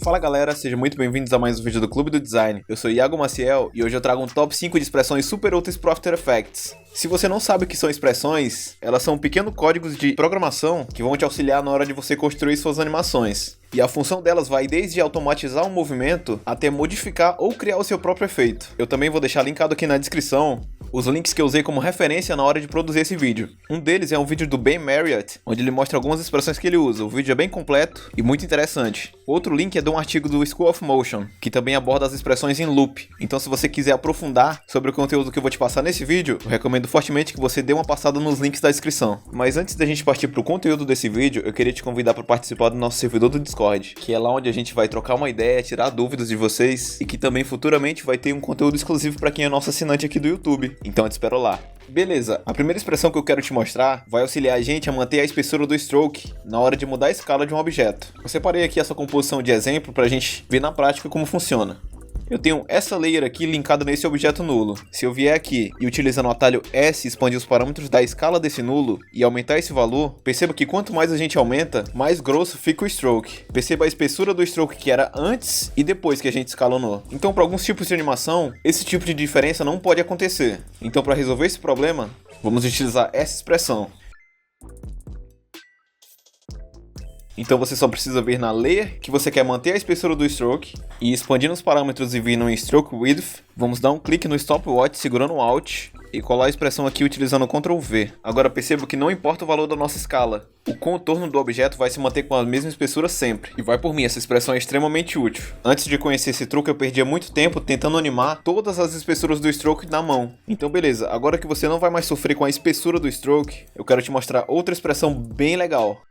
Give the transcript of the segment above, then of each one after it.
Fala galera, sejam muito bem-vindos a mais um vídeo do Clube do Design. Eu sou Iago Maciel e hoje eu trago um top 5 de expressões super úteis para After Effects. Se você não sabe o que são expressões, elas são pequenos códigos de programação que vão te auxiliar na hora de você construir suas animações. E a função delas vai desde automatizar um movimento até modificar ou criar o seu próprio efeito. Eu também vou deixar linkado aqui na descrição os links que eu usei como referência na hora de produzir esse vídeo. Um deles é um vídeo do Ben Marriott, onde ele mostra algumas expressões que ele usa. O vídeo é bem completo e muito interessante. Outro link é de um artigo do School of Motion, que também aborda as expressões em loop. Então se você quiser aprofundar sobre o conteúdo que eu vou te passar nesse vídeo, eu recomendo fortemente que você dê uma passada nos links da descrição. Mas antes da gente partir para o conteúdo desse vídeo, eu queria te convidar para participar do nosso servidor do Discord, que é lá onde a gente vai trocar uma ideia, tirar dúvidas de vocês e que também futuramente vai ter um conteúdo exclusivo para quem é nosso assinante aqui do YouTube. Então eu te espero lá. Beleza, a primeira expressão que eu quero te mostrar vai auxiliar a gente a manter a espessura do stroke na hora de mudar a escala de um objeto. Eu separei aqui essa composição de exemplo para a gente ver na prática como funciona. Eu tenho essa layer aqui linkada nesse objeto nulo. Se eu vier aqui e utilizando o atalho S expandir os parâmetros da escala desse nulo e aumentar esse valor, perceba que quanto mais a gente aumenta, mais grosso fica o stroke. Perceba a espessura do stroke que era antes e depois que a gente escalonou. Então para alguns tipos de animação, esse tipo de diferença não pode acontecer. Então para resolver esse problema, vamos utilizar essa expressão. Então você só precisa vir na layer que você quer manter a espessura do stroke e expandindo os parâmetros e vindo em stroke width, vamos dar um clique no stopwatch segurando o Alt e colar a expressão aqui utilizando o Ctrl V. Agora perceba que não importa o valor da nossa escala, o contorno do objeto vai se manter com a mesma espessura sempre. E vai por mim, essa expressão é extremamente útil. Antes de conhecer esse truque eu perdia muito tempo tentando animar todas as espessuras do stroke na mão. Então beleza, agora que você não vai mais sofrer com a espessura do stroke, eu quero te mostrar outra expressão bem legal.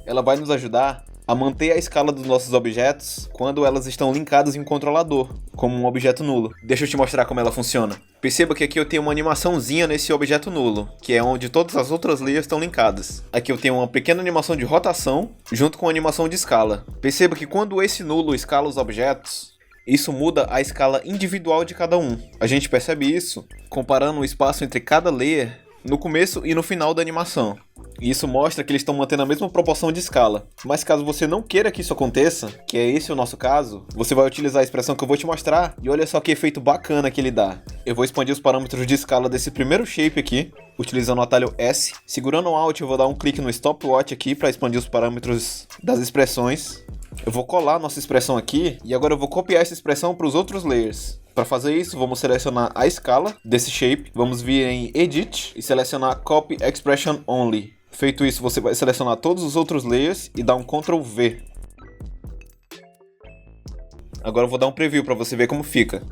Ela vai nos ajudar a manter a escala dos nossos objetos quando elas estão linkadas em um controlador, como um objeto nulo. Deixa eu te mostrar como ela funciona. Perceba que aqui eu tenho uma animaçãozinha nesse objeto nulo, que é onde todas as outras layers estão linkadas. Aqui eu tenho uma pequena animação de rotação, junto com a animação de escala. Perceba que quando esse nulo escala os objetos, isso muda a escala individual de cada um. A gente percebe isso comparando o espaço entre cada layer no começo e no final da animação. E isso mostra que eles estão mantendo a mesma proporção de escala. Mas caso você não queira que isso aconteça, que é esse o nosso caso, você vai utilizar a expressão que eu vou te mostrar e olha só que efeito bacana que ele dá. Eu vou expandir os parâmetros de escala desse primeiro shape aqui, utilizando o atalho S. Segurando o Alt eu vou dar um clique no stopwatch aqui para expandir os parâmetros das expressões. Eu vou colar a nossa expressão aqui e agora eu vou copiar essa expressão para os outros layers. Para fazer isso, vamos selecionar a escala desse shape, vamos vir em Edit e selecionar Copy Expression Only. Feito isso, você vai selecionar todos os outros layers e dar um Ctrl V. Agora eu vou dar um preview para você ver como fica.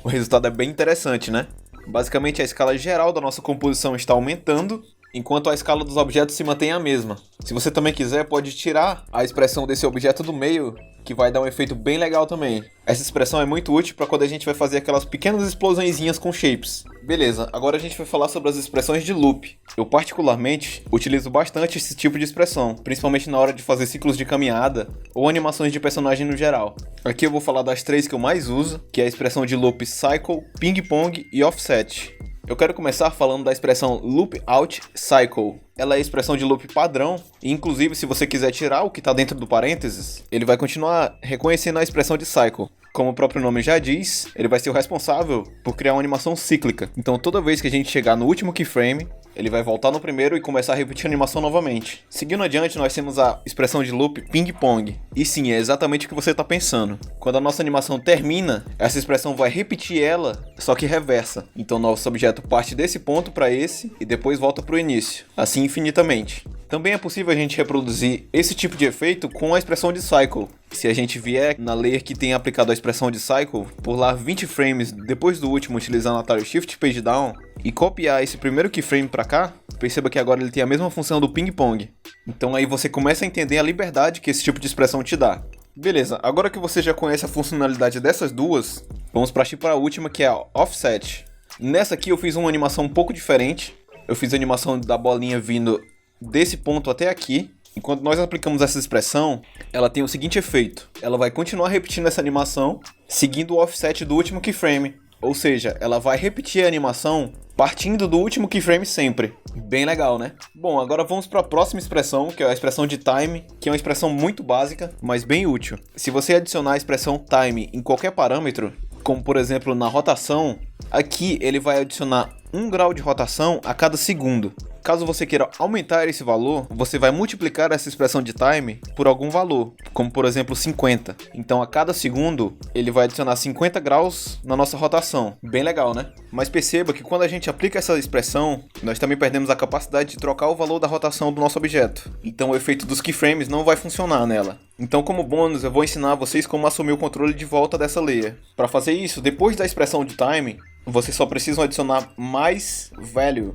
O resultado é bem interessante, né? Basicamente a escala geral da nossa composição está aumentando, enquanto a escala dos objetos se mantém a mesma. Se você também quiser, pode tirar a expressão desse objeto do meio, que vai dar um efeito bem legal também. Essa expressão é muito útil para quando a gente vai fazer aquelas pequenas explosõezinhas com shapes. Beleza, agora a gente vai falar sobre as expressões de loop. Eu particularmente utilizo bastante esse tipo de expressão, principalmente na hora de fazer ciclos de caminhada ou animações de personagem no geral. Aqui eu vou falar das três que eu mais uso, que é a expressão de loop Cycle, Ping Pong e Offset. Eu quero começar falando da expressão Loop Out Cycle. Ela é a expressão de loop padrão, e inclusive se você quiser tirar o que está dentro do parênteses, ele vai continuar reconhecendo a expressão de cycle. Como o próprio nome já diz, ele vai ser o responsável por criar uma animação cíclica. Então toda vez que a gente chegar no último keyframe, ele vai voltar no primeiro e começar a repetir a animação novamente. Seguindo adiante, nós temos a expressão de loop Ping Pong. E sim, é exatamente o que você está pensando. Quando a nossa animação termina, essa expressão vai repetir ela, só que reversa. Então nosso objeto parte desse ponto para esse e depois volta para o início. Assim infinitamente. Também é possível a gente reproduzir esse tipo de efeito com a expressão de cycle. Se a gente vier na layer que tem aplicado a expressão de cycle, pular 20 frames depois do último utilizando o atalho Shift Page Down e copiar esse primeiro keyframe para cá, perceba que agora ele tem a mesma função do ping pong. Então aí você começa a entender a liberdade que esse tipo de expressão te dá. Beleza, agora que você já conhece a funcionalidade dessas duas, vamos partir para a última, que é a Offset. Nessa aqui eu fiz uma animação um pouco diferente. Eu fiz a animação da bolinha vindo desse ponto até aqui. E quando nós aplicamos essa expressão, ela tem o seguinte efeito. Ela vai continuar repetindo essa animação, seguindo o offset do último keyframe. Ou seja, ela vai repetir a animação partindo do último keyframe sempre. Bem legal, né? Bom, agora vamos para a próxima expressão, que é a expressão de time, que é uma expressão muito básica, mas bem útil. Se você adicionar a expressão time em qualquer parâmetro, como por exemplo na rotação, aqui ele vai adicionar 1 grau de rotação a cada segundo. Caso você queira aumentar esse valor, você vai multiplicar essa expressão de time por algum valor, como por exemplo 50. Então a cada segundo ele vai adicionar 50 graus na nossa rotação. Bem legal, né? Mas perceba que quando a gente aplica essa expressão, nós também perdemos a capacidade de trocar o valor da rotação do nosso objeto. Então o efeito dos keyframes não vai funcionar nela. Então, como bônus, eu vou ensinar vocês como assumir o controle de volta dessa layer. Para fazer isso, depois da expressão de time, vocês só precisam adicionar mais value.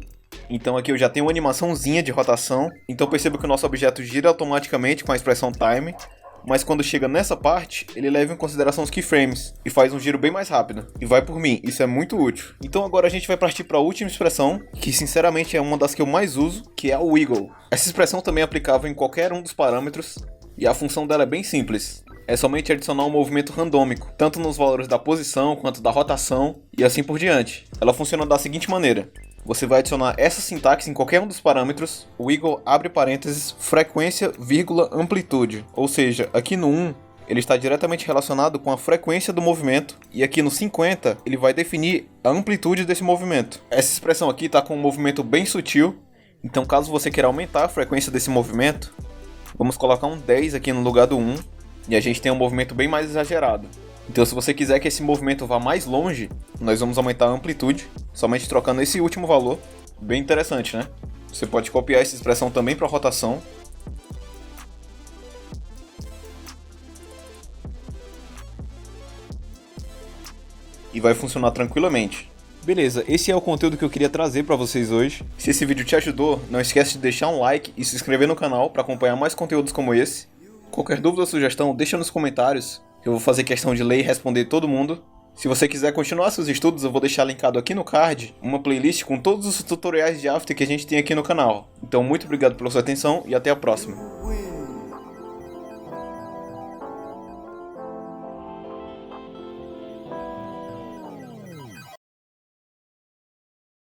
Então aqui eu já tenho uma animaçãozinha de rotação. Então perceba que o nosso objeto gira automaticamente com a expressão time. Mas quando chega nessa parte, ele leva em consideração os keyframes e faz um giro bem mais rápido. E vai por mim, isso é muito útil. Então agora a gente vai partir para a última expressão, que sinceramente é uma das que eu mais uso, que é a wiggle. Essa expressão também é aplicável em qualquer um dos parâmetros e a função dela é bem simples. É somente adicionar um movimento randômico, tanto nos valores da posição quanto da rotação e assim por diante. Ela funciona da seguinte maneira. Você vai adicionar essa sintaxe em qualquer um dos parâmetros, wiggle, abre parênteses, frequência, vírgula, amplitude. Ou seja, aqui no 1, ele está diretamente relacionado com a frequência do movimento, e aqui no 50, ele vai definir a amplitude desse movimento. Essa expressão aqui está com um movimento bem sutil, então caso você queira aumentar a frequência desse movimento, vamos colocar um 10 aqui no lugar do 1, e a gente tem um movimento bem mais exagerado. Então se você quiser que esse movimento vá mais longe, nós vamos aumentar a amplitude, somente trocando esse último valor. Bem interessante, né? Você pode copiar essa expressão também para rotação. E vai funcionar tranquilamente. Beleza, esse é o conteúdo que eu queria trazer para vocês hoje. Se esse vídeo te ajudou, não esquece de deixar um like e se inscrever no canal para acompanhar mais conteúdos como esse. Qualquer dúvida ou sugestão, deixa nos comentários. Eu vou fazer questão de ler e responder todo mundo. Se você quiser continuar seus estudos, eu vou deixar linkado aqui no card uma playlist com todos os tutoriais de After que a gente tem aqui no canal. Então muito obrigado pela sua atenção e até a próxima.